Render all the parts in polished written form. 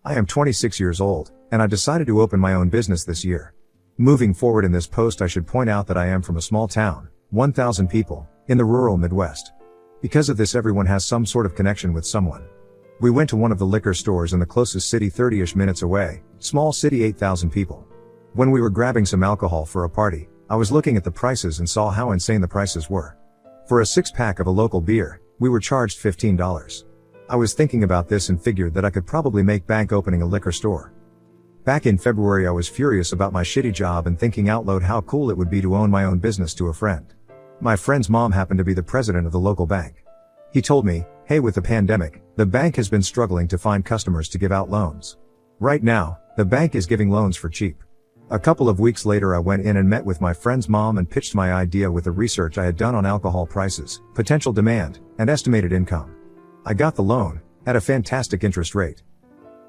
I am 26 years old, and I decided to open my own business this year. Moving forward in this post, I should point out that I am from a small town, 1,000 people, in the rural Midwest. Because of this, everyone has some sort of connection with someone. We went to one of the liquor stores in the closest city 30-ish minutes away, small city 8,000 people. When we were grabbing some alcohol for a party, I was looking at the prices and saw how insane the prices were. For a 6-pack of a local beer, we were charged $15. I was thinking about this and figured that I could probably make bank opening a liquor store. Back in February, I was furious about my shitty job and thinking out loud how cool it would be to own my own business to a friend. My friend's mom happened to be the president of the local bank. He told me, "Hey, with the pandemic, the bank has been struggling to find customers to give out loans. Right now, the bank is giving loans for cheap." A couple of weeks later, I went in and met with my friend's mom and pitched my idea with the research I had done on alcohol prices, potential demand, and estimated income. I got the loan, at a fantastic interest rate.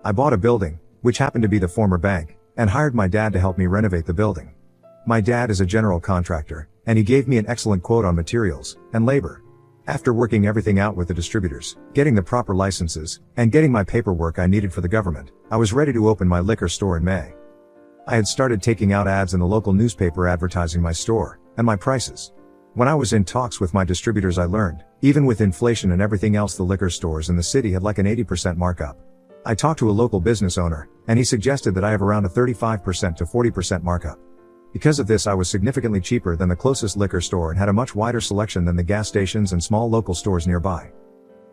I bought a building, which happened to be the former bank, and hired my dad to help me renovate the building. My dad is a general contractor, and he gave me an excellent quote on materials and labor. After working everything out with the distributors, getting the proper licenses, and getting my paperwork I needed for the government, I was ready to open my liquor store in May. I had started taking out ads in the local newspaper advertising my store, and my prices. When I was in talks with my distributors, I learned, even with inflation and everything else, the liquor stores in the city had like an 80% markup. I talked to a local business owner, and he suggested that I have around a 35% to 40% markup. Because of this, I was significantly cheaper than the closest liquor store and had a much wider selection than the gas stations and small local stores nearby.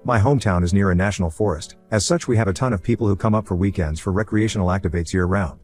My hometown is near a national forest. As such, we have a ton of people who come up for weekends for recreational activities year-round.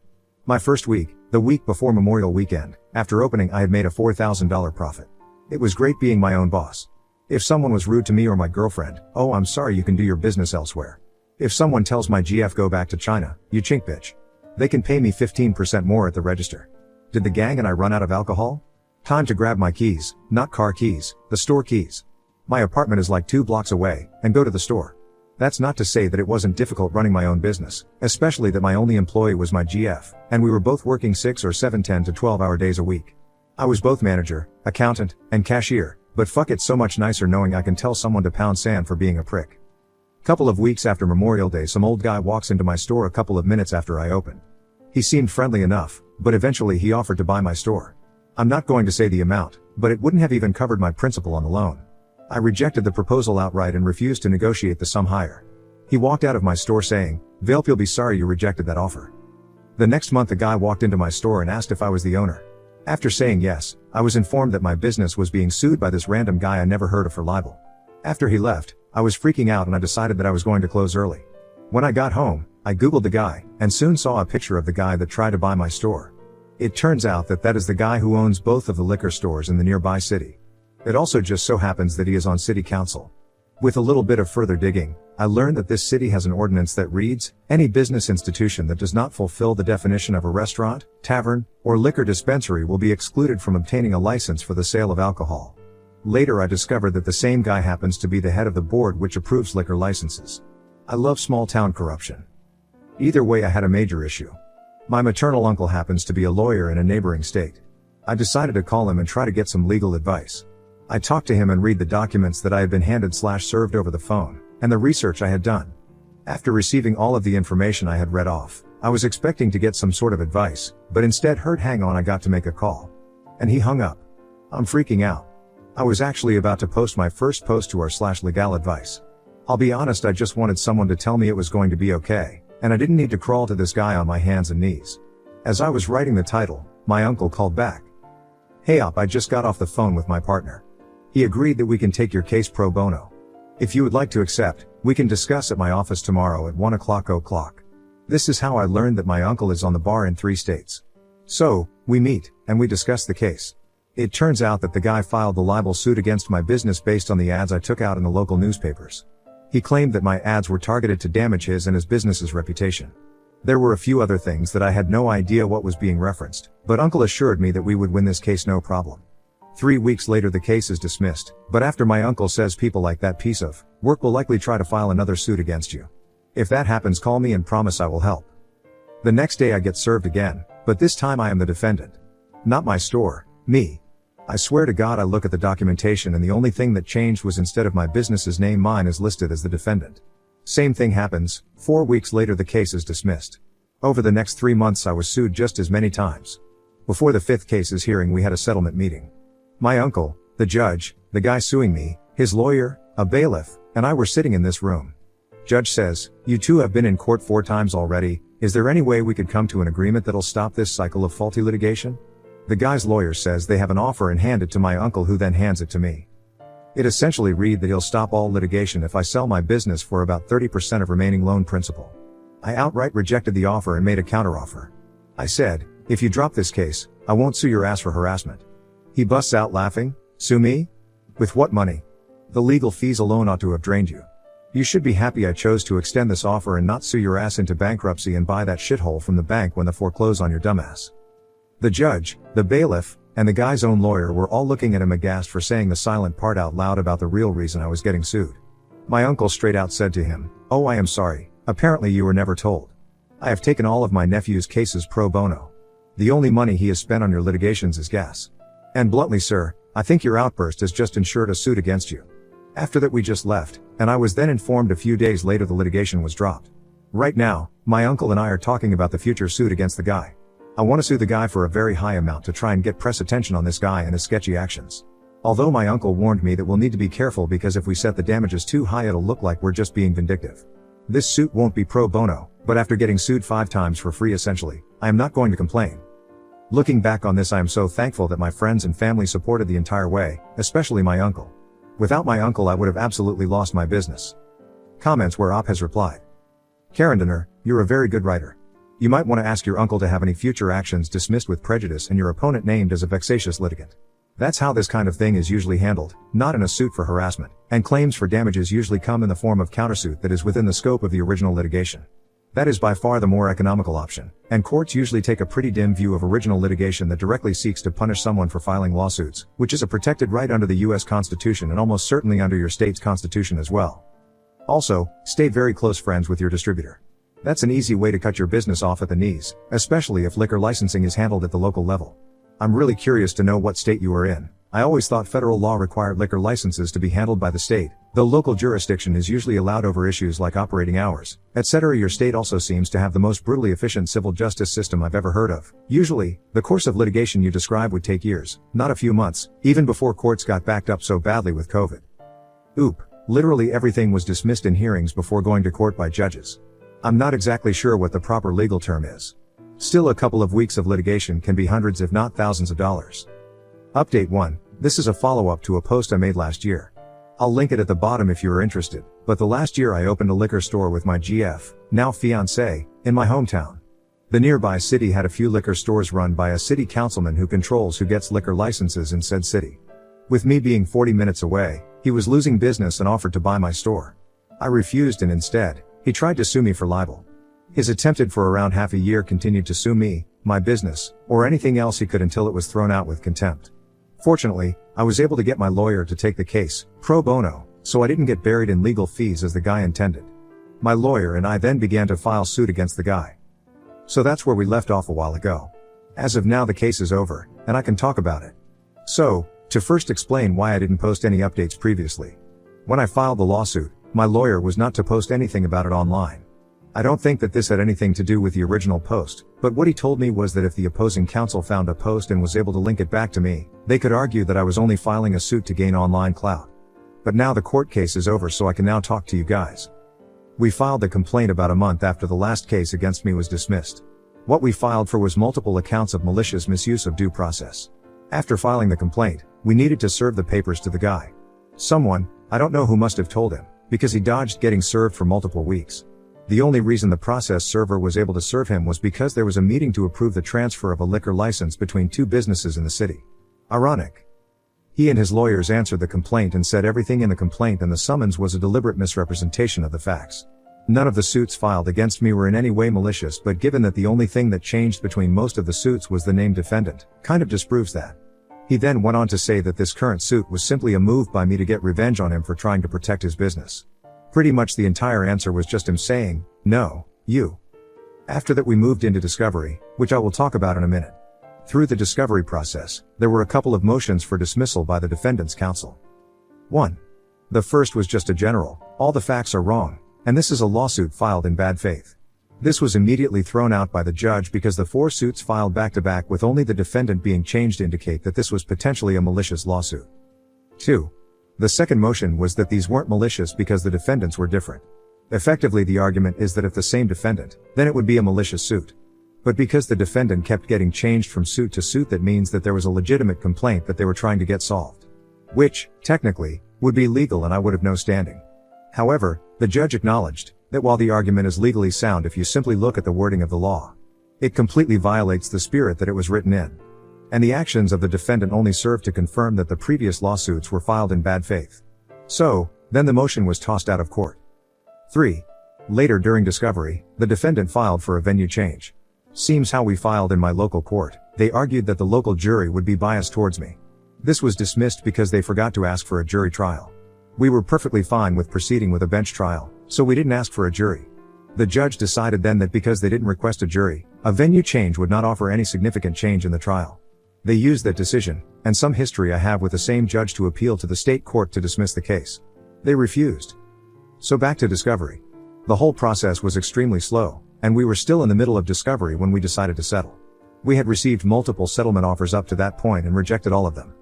My first week, the week before Memorial Weekend, after opening, I had made a $4,000 profit. It was great being my own boss. If someone was rude to me or my girlfriend, "Oh, I'm sorry, you can do your business elsewhere." If someone tells my GF, "Go back to China, you chink bitch," they can pay me 15% more at the register. Did the gang and I run out of alcohol? Time to grab my keys, not car keys, the store keys. My apartment is like 2 blocks away, and go to the store. That's not to say that it wasn't difficult running my own business, especially that my only employee was my GF, and we were both working 6 or 7 10 to 12-hour days a week. I was both manager, accountant, and cashier, but fuck, it's so much nicer knowing I can tell someone to pound sand for being a prick. Couple of weeks after Memorial Day, some old guy walks into my store a couple of minutes after I opened. He seemed friendly enough, but eventually he offered to buy my store. I'm not going to say the amount, but it wouldn't have even covered my principal on the loan. I rejected the proposal outright and refused to negotiate the sum higher. He walked out of my store saying, "Velp, you'll be sorry you rejected that offer." The next month, a guy walked into my store and asked if I was the owner. After saying yes, I was informed that my business was being sued by this random guy I never heard of for libel. After he left, I was freaking out and I decided that I was going to close early. When I got home, I googled the guy, and soon saw a picture of the guy that tried to buy my store. It turns out that that is the guy who owns both of the liquor stores in the nearby city. It also just so happens that he is on city council. With a little bit of further digging, I learned that this city has an ordinance that reads, "Any business institution that does not fulfill the definition of a restaurant, tavern, or liquor dispensary will be excluded from obtaining a license for the sale of alcohol." Later, I discovered that the same guy happens to be the head of the board which approves liquor licenses. I love small town corruption. Either way, I had a major issue. My maternal uncle happens to be a lawyer in a neighboring state. I decided to call him and try to get some legal advice. I talked to him and read the documents that I had been handed/served over the phone, and the research I had done. After receiving all of the information I had read off, I was expecting to get some sort of advice, but instead heard, "Hang on, I got to make a call." And he hung up. I'm freaking out. I was actually about to post my first post to r/legal advice. I'll be honest, I just wanted someone to tell me it was going to be okay, and I didn't need to crawl to this guy on my hands and knees. As I was writing the title, my uncle called back. "Hey op, I just got off the phone with my partner. He agreed that we can take your case pro bono. If you would like to accept, we can discuss at my office tomorrow at 1 o'clock. This is how I learned that my uncle is on the bar in 3 states. So, we meet, and we discuss the case. It turns out that the guy filed the libel suit against my business based on the ads I took out in the local newspapers. He claimed that my ads were targeted to damage his and his business's reputation. There were a few other things that I had no idea what was being referenced, but uncle assured me that we would win this case no problem. 3 weeks later, the case is dismissed, but after my uncle says people like that piece of work will likely try to file another suit against you. If that happens, call me and promise I will help. The next day I get served again, but this time I am the defendant. Not my store, me. I swear to God, I look at the documentation and the only thing that changed was instead of my business's name, mine is listed as the defendant. Same thing happens, 4 weeks later the case is dismissed. Over the next 3 months I was sued just as many times. Before the 5th case's hearing we had a settlement meeting. My uncle, the judge, the guy suing me, his lawyer, a bailiff, and I were sitting in this room. Judge says, "You two have been in court 4 times already, is there any way we could come to an agreement that'll stop this cycle of faulty litigation?" The guy's lawyer says they have an offer and hand it to my uncle, who then hands it to me. It essentially read that he'll stop all litigation if I sell my business for about 30% of remaining loan principal. I outright rejected the offer and made a counteroffer. I said, "If you drop this case, I won't sue your ass for harassment." He busts out laughing, "Sue me? With what money? The legal fees alone ought to have drained you. You should be happy I chose to extend this offer and not sue your ass into bankruptcy and buy that shithole from the bank when they foreclose on your dumbass." The judge, the bailiff, and the guy's own lawyer were all looking at him aghast for saying the silent part out loud about the real reason I was getting sued. My uncle straight out said to him, "Oh, I am sorry, apparently you were never told. I have taken all of my nephew's cases pro bono. The only money he has spent on your litigations is gas. And bluntly, sir, I think your outburst has just ensured a suit against you." After that we just left, and I was then informed a few days later the litigation was dropped. Right now, my uncle and I are talking about the future suit against the guy. I want to sue the guy for a very high amount to try and get press attention on this guy and his sketchy actions. Although my uncle warned me that we'll need to be careful because if we set the damages too high it'll look like we're just being vindictive. This suit won't be pro bono, but after getting sued 5 times for free essentially, I am not going to complain. Looking back on this I am so thankful that my friends and family supported the entire way, especially my uncle. Without my uncle I would have absolutely lost my business. Comments where Op has replied. Karen Donner, you're a very good writer. You might want to ask your uncle to have any future actions dismissed with prejudice and your opponent named as a vexatious litigant. That's how this kind of thing is usually handled, not in a suit for harassment, and claims for damages usually come in the form of countersuit that is within the scope of the original litigation. That is by far the more economical option, and courts usually take a pretty dim view of original litigation that directly seeks to punish someone for filing lawsuits, which is a protected right under the US Constitution and almost certainly under your state's constitution as well. Also, stay very close friends with your distributor. That's an easy way to cut your business off at the knees, especially if liquor licensing is handled at the local level. I'm really curious to know what state you are in. I always thought federal law required liquor licenses to be handled by the state, though local jurisdiction is usually allowed over issues like operating hours, etc. Your state also seems to have the most brutally efficient civil justice system I've ever heard of. Usually, the course of litigation you describe would take years, not a few months, even before courts got backed up so badly with COVID. Oop, literally everything was dismissed in hearings before going to court by judges. I'm not exactly sure what the proper legal term is. Still, a couple of weeks of litigation can be hundreds if not thousands of dollars. Update 1. This is a follow-up to a post I made last year. I'll link it at the bottom if you are interested, but the last year I opened a liquor store with my GF, now fiancé, in my hometown. The nearby city had a few liquor stores run by a city councilman who controls who gets liquor licenses in said city. With me being 40 minutes away, he was losing business and offered to buy my store. I refused and instead, he tried to sue me for libel. His attempted for around half a year continued to sue me, my business, or anything else he could until it was thrown out with contempt. Fortunately, I was able to get my lawyer to take the case, pro bono, so I didn't get buried in legal fees as the guy intended. My lawyer and I then began to file suit against the guy. So that's where we left off a while ago. As of now the case is over, and I can talk about it. So, to first explain why I didn't post any updates previously. When I filed the lawsuit, my lawyer was not to post anything about it online. I don't think that this had anything to do with the original post, but what he told me was that if the opposing counsel found a post and was able to link it back to me, they could argue that I was only filing a suit to gain online clout. But now the court case is over, so I can now talk to you guys. We filed the complaint about a month after the last case against me was dismissed. What we filed for was multiple accounts of malicious misuse of due process. After filing the complaint, we needed to serve the papers to the guy. Someone, I don't know who, must have told him, because he dodged getting served for multiple weeks. The only reason the process server was able to serve him was because there was a meeting to approve the transfer of a liquor license between 2 businesses in the city. Ironic. He and his lawyers answered the complaint and said everything in the complaint and the summons was a deliberate misrepresentation of the facts. None of the suits filed against me were in any way malicious, but given that the only thing that changed between most of the suits was the named defendant, kind of disproves that. He then went on to say that this current suit was simply a move by me to get revenge on him for trying to protect his business. Pretty much the entire answer was just him saying, "No, you." After that we moved into discovery, which I will talk about in a minute. Through the discovery process, there were a couple of motions for dismissal by the defendant's counsel. 1. The first was just a general, all the facts are wrong, and this is a lawsuit filed in bad faith. This was immediately thrown out by the judge because the 4 suits filed back to back with only the defendant being changed indicate that this was potentially a malicious lawsuit. 2. The second motion was that these weren't malicious because the defendants were different. Effectively, the argument is that if the same defendant, then it would be a malicious suit. But because the defendant kept getting changed from suit to suit, that means that there was a legitimate complaint that they were trying to get solved. Which, technically, would be legal and I would have no standing. However, the judge acknowledged that while the argument is legally sound if you simply look at the wording of the law, it completely violates the spirit that it was written in. And the actions of the defendant only serve to confirm that the previous lawsuits were filed in bad faith. So, then the motion was tossed out of court. 3. Later during discovery, the defendant filed for a venue change. Seems how we filed in my local court, they argued that the local jury would be biased towards me. This was dismissed because they forgot to ask for a jury trial. We were perfectly fine with proceeding with a bench trial, so we didn't ask for a jury. The judge decided then that because they didn't request a jury, a venue change would not offer any significant change in the trial. They used that decision, and some history I have with the same judge, to appeal to the state court to dismiss the case. They refused. So back to discovery. The whole process was extremely slow, and we were still in the middle of discovery when we decided to settle. We had received multiple settlement offers up to that point and rejected all of them.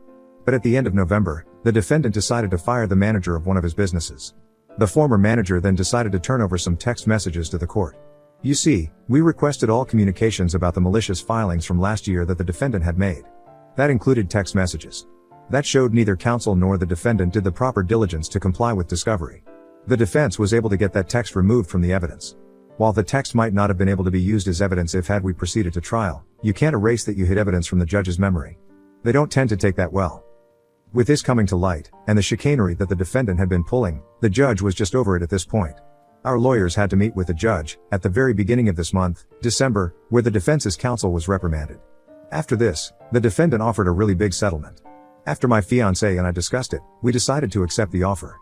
But at the end of November, the defendant decided to fire the manager of one of his businesses. The former manager then decided to turn over some text messages to the court. You see, we requested all communications about the malicious filings from last year that the defendant had made. That included text messages. That showed neither counsel nor the defendant did the proper diligence to comply with discovery. The defense was able to get that text removed from the evidence. While the text might not have been able to be used as evidence if had we proceeded to trial, you can't erase that you hid evidence from the judge's memory. They don't tend to take that well. With this coming to light, and the chicanery that the defendant had been pulling, the judge was just over it at this point. Our lawyers had to meet with the judge, at the very beginning of this month, December, where the defense's counsel was reprimanded. After this, the defendant offered a really big settlement. After my fiancée and I discussed it, we decided to accept the offer.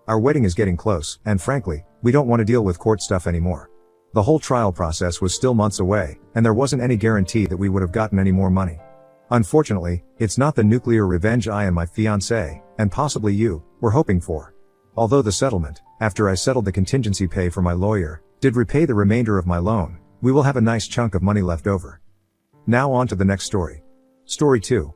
Our wedding is getting close, and frankly, we don't want to deal with court stuff anymore. The whole trial process was still months away, and there wasn't any guarantee that we would have gotten any more money. Unfortunately, it's not the nuclear revenge I and my fiancée, and possibly you, were hoping for. Although the settlement, after I settled the contingency pay for my lawyer, did repay the remainder of my loan, we will have a nice chunk of money left over. Now on to the next story. Story 2.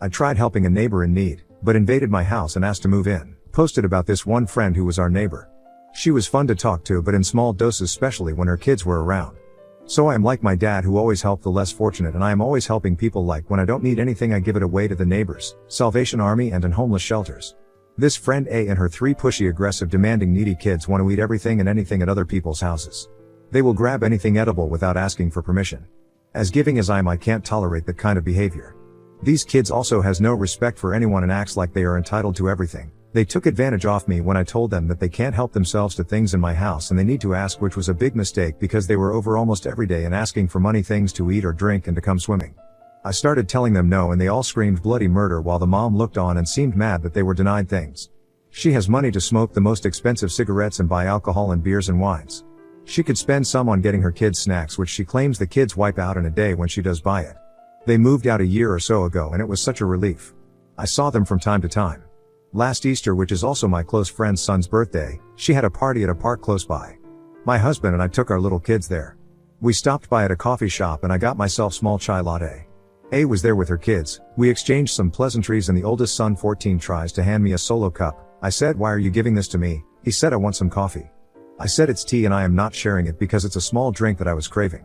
I tried helping a neighbor in need, but invaded my house and asked to move in. Posted about this one friend who was our neighbor. She was fun to talk to, but in small doses, especially when her kids were around. So I am like my dad, who always helped the less fortunate, and I am always helping people. Like when I don't need anything, I give it away to the neighbors, Salvation Army, and in homeless shelters. This friend A and her 3 pushy, aggressive, demanding, needy kids want to eat everything and anything at other people's houses. They will grab anything edible without asking for permission. As giving as I am, I can't tolerate that kind of behavior. These kids also has no respect for anyone and acts like they are entitled to everything. They took advantage of me when I told them that they can't help themselves to things in my house and they need to ask, which was a big mistake because they were over almost every day and asking for money, things to eat or drink, and to come swimming. I started telling them no, and they all screamed bloody murder while the mom looked on and seemed mad that they were denied things. She has money to smoke the most expensive cigarettes and buy alcohol and beers and wines. She could spend some on getting her kids snacks, which she claims the kids wipe out in a day when she does buy it. They moved out a year or so ago and it was such a relief. I saw them from time to time. Last Easter, which is also my close friend's son's birthday, she had a party at a park close by. My husband and I took our little kids there. We stopped by at a coffee shop and I got myself small chai latte. A was there with her kids. We exchanged some pleasantries and the oldest son, 14, tries to hand me a solo cup. I said, "Why are you giving this to me?" He said, "I want some coffee." I said, "It's tea and I am not sharing it because it's a small drink that I was craving."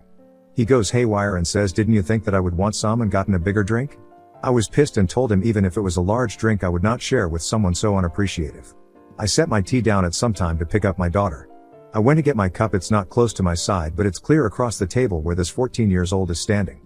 He goes haywire and says, "Didn't you think that I would want some and gotten a bigger drink?" I was pissed and told him even if it was a large drink I would not share with someone so unappreciative. I set my tea down at some time to pick up my daughter. I went to get my cup. It's not close to my side, but it's clear across the table where this 14 years old is standing.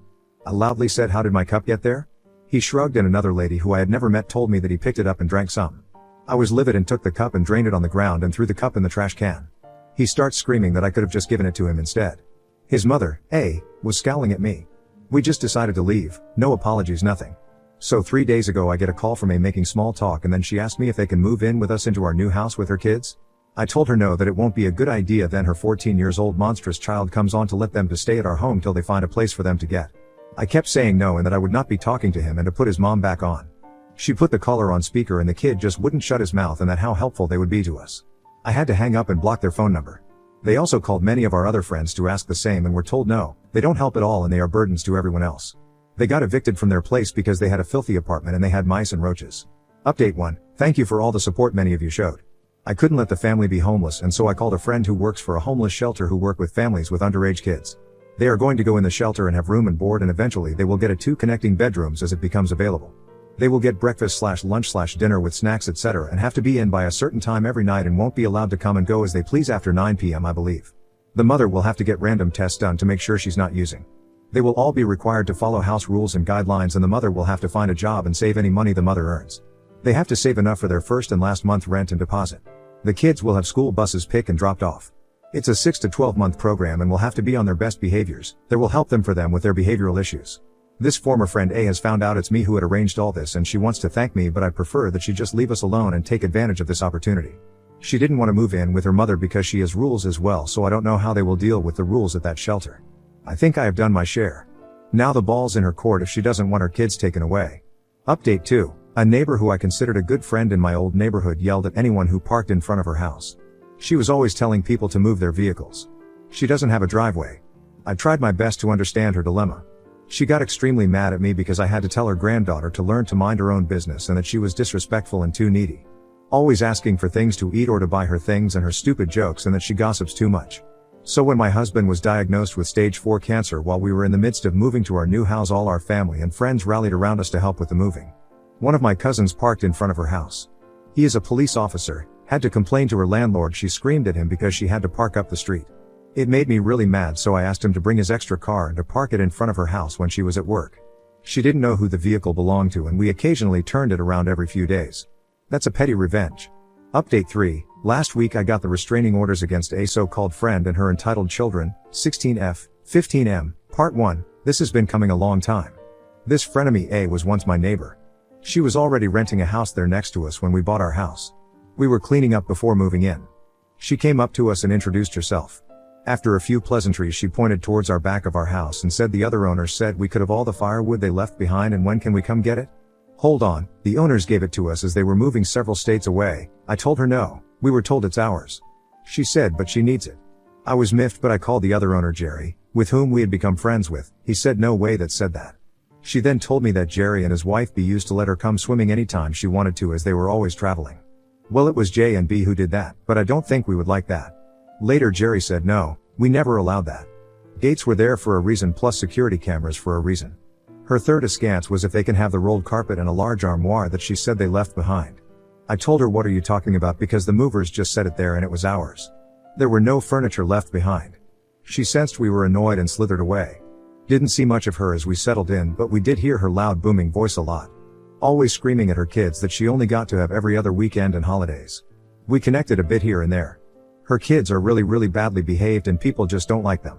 I loudly said, "How did my cup get there?" He shrugged, and another lady who I had never met told me that he picked it up and drank some. I was livid and took the cup and drained it on the ground and threw the cup in the trash can. He starts screaming that I could have just given it to him instead. His mother, A, was scowling at me. We just decided to leave, no apologies, nothing. So 3 days ago I get a call from A making small talk, and then she asked me if they can move in with us into our new house with her kids. I told her no, that it won't be a good idea. Then her 14 years old monstrous child comes on to let them to stay at our home till they find a place for them to get. I kept saying no and that I would not be talking to him and to put his mom back on. She put the caller on speaker and the kid just wouldn't shut his mouth, and that how helpful they would be to us. I had to hang up and block their phone number. They also called many of our other friends to ask the same and were told no, they don't help at all and they are burdens to everyone else. They got evicted from their place because they had a filthy apartment and they had mice and roaches. Update 1. Thank you for all the support many of you showed. I couldn't let the family be homeless and so I called a friend who works for a homeless shelter who work with families with underage kids. They are going to go in the shelter and have room and board and eventually they will get 2 connecting bedrooms as it becomes available. They will get breakfast/lunch/dinner with snacks etc. and have to be in by a certain time every night and won't be allowed to come and go as they please after 9 p.m. I believe. The mother will have to get random tests done to make sure she's not using. They will all be required to follow house rules and guidelines and the mother will have to find a job and save any money the mother earns. They have to save enough for their first and last month rent and deposit. The kids will have school buses pick and dropped off. It's a 6 to 12 month program and will have to be on their best behaviors. That will help them with their behavioral issues. This former friend A has found out it's me who had arranged all this and she wants to thank me but I prefer that she just leave us alone and take advantage of this opportunity. She didn't want to move in with her mother because she has rules as well so I don't know how they will deal with the rules at that shelter. I think I have done my share. Now the ball's in her court if she doesn't want her kids taken away. Update 2. A neighbor who I considered a good friend in my old neighborhood yelled at anyone who parked in front of her house. She was always telling people to move their vehicles. She doesn't have a driveway. I tried my best to understand her dilemma. She got extremely mad at me because I had to tell her granddaughter to learn to mind her own business and that she was disrespectful and too needy. Always asking for things to eat or to buy her things and her stupid jokes and that she gossips too much. So when my husband was diagnosed with stage 4 cancer while we were in the midst of moving to our new house all our family and friends rallied around us to help with the moving. One of my cousins parked in front of her house. He is a police officer, had to complain to her landlord she screamed at him because she had to park up the street. It made me really mad so I asked him to bring his extra car and to park it in front of her house when she was at work. She didn't know who the vehicle belonged to and we occasionally turned it around every few days. That's a petty revenge. Update 3. Last week I got the restraining orders against a so-called friend and her entitled children, 16F, 15M, Part 1. This has been coming a long time. This frenemy A was once my neighbor. She was already renting a house there next to us when we bought our house. We were cleaning up before moving in. She came up to us and introduced herself. After a few pleasantries she pointed towards our back of our house and said the other owners said we could have all the firewood they left behind and when can we come get it? Hold on, the owners gave it to us as they were moving several states away. I told her no, we were told it's ours. She said but she needs it. I was miffed but I called the other owner Jerry, with whom we had become friends with. He said no way that said that. She then told me that Jerry and his wife B used to let her come swimming anytime she wanted to as they were always traveling. Well it was J and B who did that, but I don't think we would like that. Later Jerry said no, we never allowed that. Gates were there for a reason plus security cameras for a reason. Her third askance was if they can have the rolled carpet and a large armoire that she said they left behind. I told her what are you talking about because the movers just set it there and it was ours. There were no furniture left behind. She sensed we were annoyed and slithered away. Didn't see much of her as we settled in but we did hear her loud booming voice a lot. Always screaming at her kids that she only got to have every other weekend and holidays. We connected a bit here and there. Her kids are really badly behaved and people just don't like them.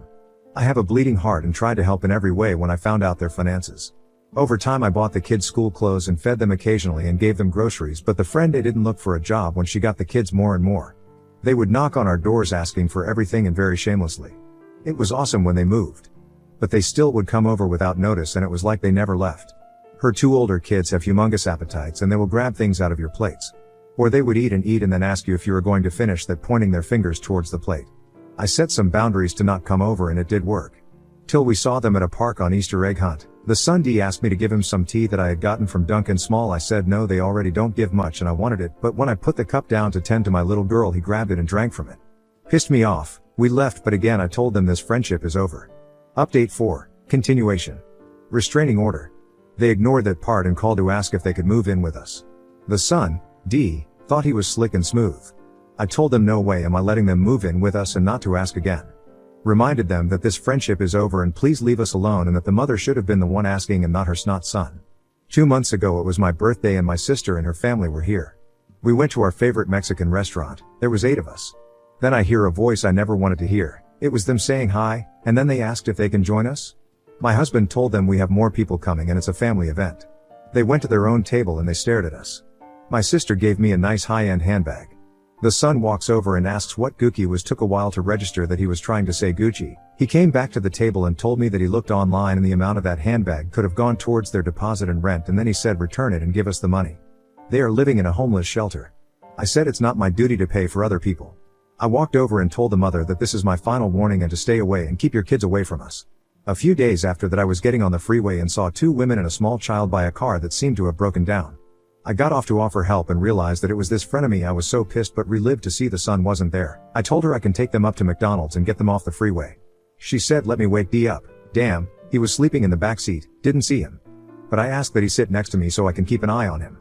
I have a bleeding heart and tried to help in every way when I found out their finances. Over time I bought the kids school clothes and fed them occasionally and gave them groceries but the friend A didn't look for a job when she got the kids more and more. They would knock on our doors asking for everything and very shamelessly. It was awesome when they moved. But they still would come over without notice and it was like they never left. Her 2 older kids have humongous appetites and they will grab things out of your plates. Or they would eat and then ask you if you were going to finish that pointing their fingers towards the plate. I set some boundaries to not come over and it did work. Till we saw them at a park on Easter egg hunt. The son D asked me to give him some tea that I had gotten from Dunkin' Small. I said no they already don't give much and I wanted it but when I put the cup down to tend to my little girl he grabbed it and drank from it. Pissed me off. We left but again I told them this friendship is over. Update 4. Continuation. Restraining order. They ignored that part and called to ask if they could move in with us. The son, D, thought he was slick and smooth. I told them no way am I letting them move in with us and not to ask again. Reminded them that this friendship is over and please leave us alone and that the mother should have been the one asking and not her snot son. 2 months ago it was my birthday and my sister and her family were here. We went to our favorite Mexican restaurant. There was 8 of us. Then I hear a voice I never wanted to hear. It was them saying hi, and then they asked if they can join us. My husband told them we have more people coming and it's a family event. They went to their own table and they stared at us. My sister gave me a nice high-end handbag. The son walks over and asks what Gucci was. Took a while to register that he was trying to say Gucci. He came back to the table and told me that he looked online and the amount of that handbag could have gone towards their deposit and rent and then he said return it and give us the money. They are living in a homeless shelter. I said it's not my duty to pay for other people. I walked over and told the mother that this is my final warning and to stay away and keep your kids away from us. A few days after that I was getting on the freeway and saw 2 women and a small child by a car that seemed to have broken down. I got off to offer help and realized that it was this frenemy. I was so pissed but relieved to see the son wasn't there. I told her I can take them up to McDonald's and get them off the freeway. She said let me wake D up. Damn, he was sleeping in the back seat, didn't see him. But I asked that he sit next to me so I can keep an eye on him.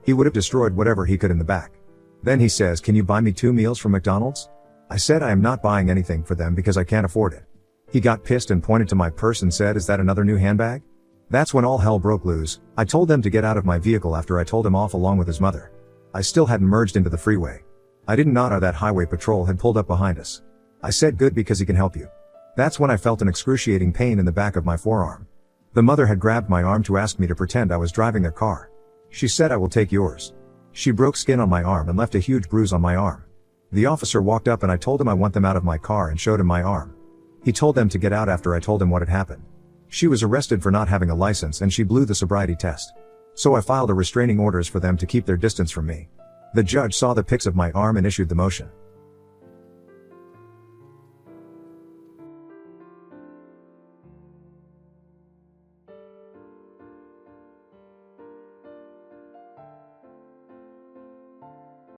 He would have destroyed whatever he could in the back. Then he says, can you buy me 2 meals from McDonald's? I said I am not buying anything for them because I can't afford it. He got pissed and pointed to my purse and said, is that another new handbag? That's when all hell broke loose. I told them to get out of my vehicle after I told him off along with his mother. I still hadn't merged into the freeway. I didn't know that highway patrol had pulled up behind us. I said good because he can help you. That's when I felt an excruciating pain in the back of my forearm. The mother had grabbed my arm to ask me to pretend I was driving their car. She said I will take yours. She broke skin on my arm and left a huge bruise on my arm. The officer walked up and I told him I want them out of my car and showed him my arm. He told them to get out after I told him what had happened. She was arrested for not having a license and she blew the sobriety test. So I filed a restraining orders for them to keep their distance from me. The judge saw the pics of my arm and issued the motion.